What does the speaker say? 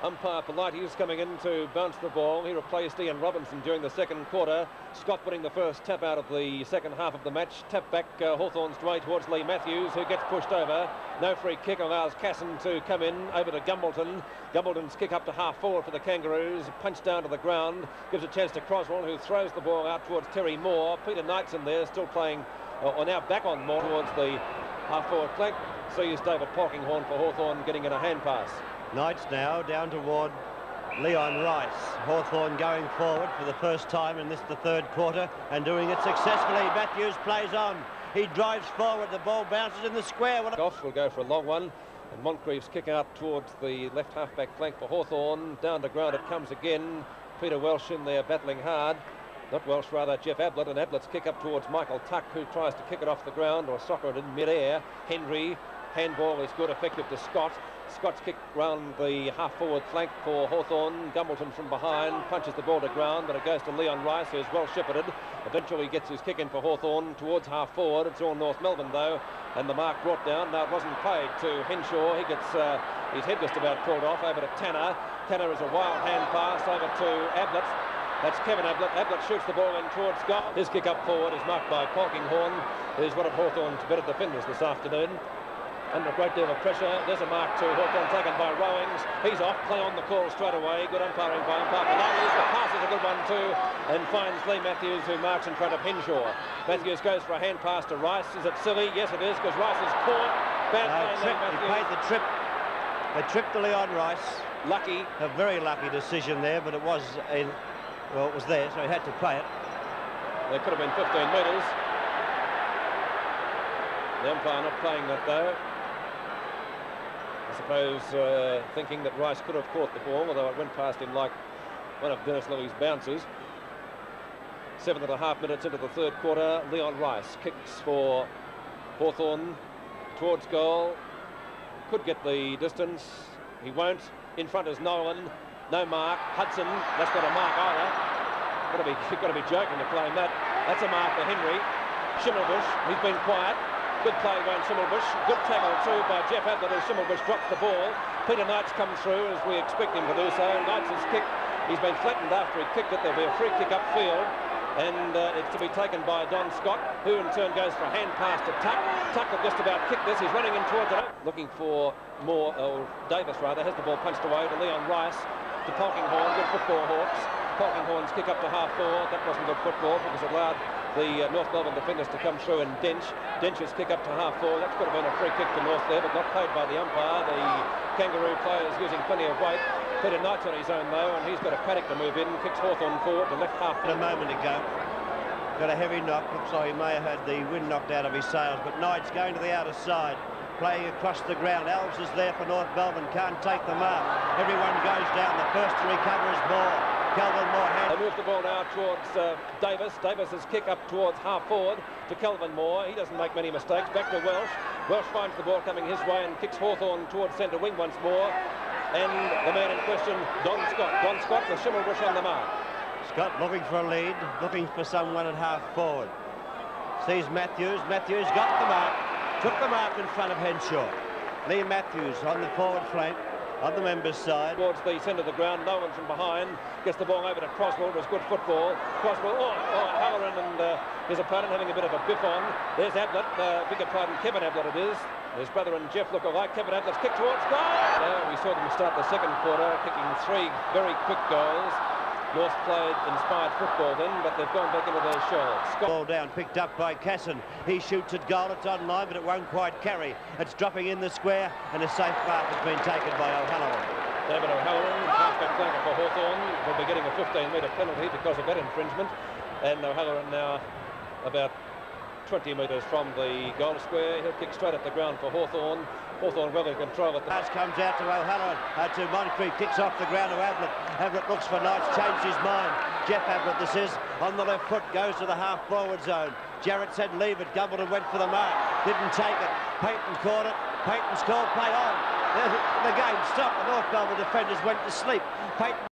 Umpire Pilates coming in to bounce the ball. He replaced Ian Robinson during the second quarter. Scott winning the first tap out of the second half of the match. Tap back Hawthorn's way towards Lee Matthews, who gets pushed over. No free kick allows Casson to come in over to Gumbleton. Gumbleton's kick up to half forward for the Kangaroos. Punch down to the ground. Gives a chance to Croswell, who throws the ball out towards Terry Moore. Peter Knight's in there, still playing, or now back on Moore towards the half forward flank. Sees David Polkinghorne for Hawthorn getting in a hand pass. Knights now down toward Leon Rice. Hawthorn going forward for the first time in the third quarter and doing it successfully. Matthews plays on. He drives forward. The ball bounces in the square. Goff will go for a long one. And Moncrief's kick out towards the left half-back flank for Hawthorn. Down to ground it comes again. Peter Welsh in there battling hard. Not Welsh, rather Jeff Ablett. And Ablett's kick up towards Michael Tuck, who tries to kick it off the ground or soccer it in mid-air. Henry. Handball is good, effective to Scott. Scott's kick round the half-forward flank for Hawthorn. Gumbleton from behind punches the ball to ground, but it goes to Leon Rice, who's well shepherded. Eventually gets his kick in for Hawthorn towards half-forward. It's all North Melbourne, though, and the mark brought down. Now, it wasn't paid to Henshaw. He gets his head just about pulled off over to Tanner. Tanner is a wild hand pass over to Ablett. That's Kevin Ablett. Ablett shoots the ball in towards goal. His kick up forward is marked by Polkinghorne, who's one of Hawthorn's better defenders this afternoon. Under a great deal of pressure. There's a mark to Hawthorn taken by Rowings. He's off. Play on the call straight away. Good umpiring by umpire Pilates. The pass is a good one too, and finds Lee Matthews, who marks in front of Henshaw. Matthews goes for a hand pass to Rice. Is it silly? Yes, it is, because Rice is caught. Bad play. He paid the trip. They tripped to Leon Rice. Lucky. A very lucky decision there, but it was well, it was there, so he had to play it. There could have been 15 metres. The umpire not playing that though. I suppose thinking that Rice could have caught the ball, although it went past him like one of Dennis Lilly's bounces. 7.5 minutes into the third quarter. Leon Rice kicks for Hawthorn towards goal. Could get the distance. He won't. In front is Nolan. No mark. Hudson. That's not a mark either. You've got to be joking to claim that. That's a mark for Henry. Schimmelbusch. He's been quiet. Good play, Wayne Schimmelbusch. Good tackle too by Jeff Ablett as Schimmelbusch drops the ball. Peter Knight's come through as we expect him to do so. Knight's has kicked. He's been flattened after he kicked it. There'll be a free kick upfield, and it's to be taken by Don Scott, who in turn goes for a hand pass to Tuck. Tuck will just about kick this. He's running in towards it. Looking for more, or Davis rather, has the ball punched away to Leon Rice, to Polkinghorne. Good football, Hawks. Polkinghorne's kick up to half-forward. That wasn't good football because it allowed the North Melbourne defenders to come through, and Dench's kick up to half-forward. That could have been a free kick to North there, but not paid by the umpire. The Kangaroo players using plenty of weight. Peter Knight's on his own though, and he's got a Paddock to move in. Kicks Hawthorn forward to left half. A moment ago, got a heavy knock. Looks like he may have had the wind knocked out of his sails, but Knight's going to the outer side, playing across the ground. Alves is there for North Melbourne, can't take the mark. Everyone goes down. The first to recover is Moore. Kelvin Moore. They move the ball now towards Davis. Davis's kick up towards half-forward to Kelvin Moore. He doesn't make many mistakes. Back to Welsh. Welsh finds the ball coming his way and kicks Hawthorn towards centre wing once more. And the man in question, Don Scott. Don Scott with Schimmelbusch on the mark. Scott looking for a lead, looking for someone at half-forward. Sees Matthews. Matthews got the mark. Took the mark in front of Henshaw. Lee Matthews on the forward flank, on the members' side. Towards the centre of the ground, no one from behind. Gets the ball over to Croswell. It was good football. Croswell, Halloran and his opponent having a bit of a biff on. There's Ablett, bigger pardon, Kevin Ablett it is. His brother and Jeff look alike. Kevin Ablett's kick towards goal. We saw them start the second quarter, kicking 3 very quick goals. North played inspired football then, but they've gone back into their shells. Ball down, picked up by Casson. He shoots at goal. It's on line, but it won't quite carry. It's dropping in the square, and a safe mark has been taken by O'Halloran. David O'Halloran, half-back flanker for Hawthorn, will be getting a 15-metre penalty because of that infringement. And O'Halloran now about 20 metres from the goal square. He'll kick straight at the ground for Hawthorn. Hawthorn well in control at the pass comes out to O'Halloran, to Moncrief, kicks off the ground to Ablett. Ablett looks for Knights, changed his mind. Jeff Ablett this is, on the left foot, goes to the half-forward zone. Jarrett said leave it, Gumbleton went for the mark, didn't take it. Payton caught it, Payton's called play on. The game stopped, the North Melbourne defenders went to sleep. Payton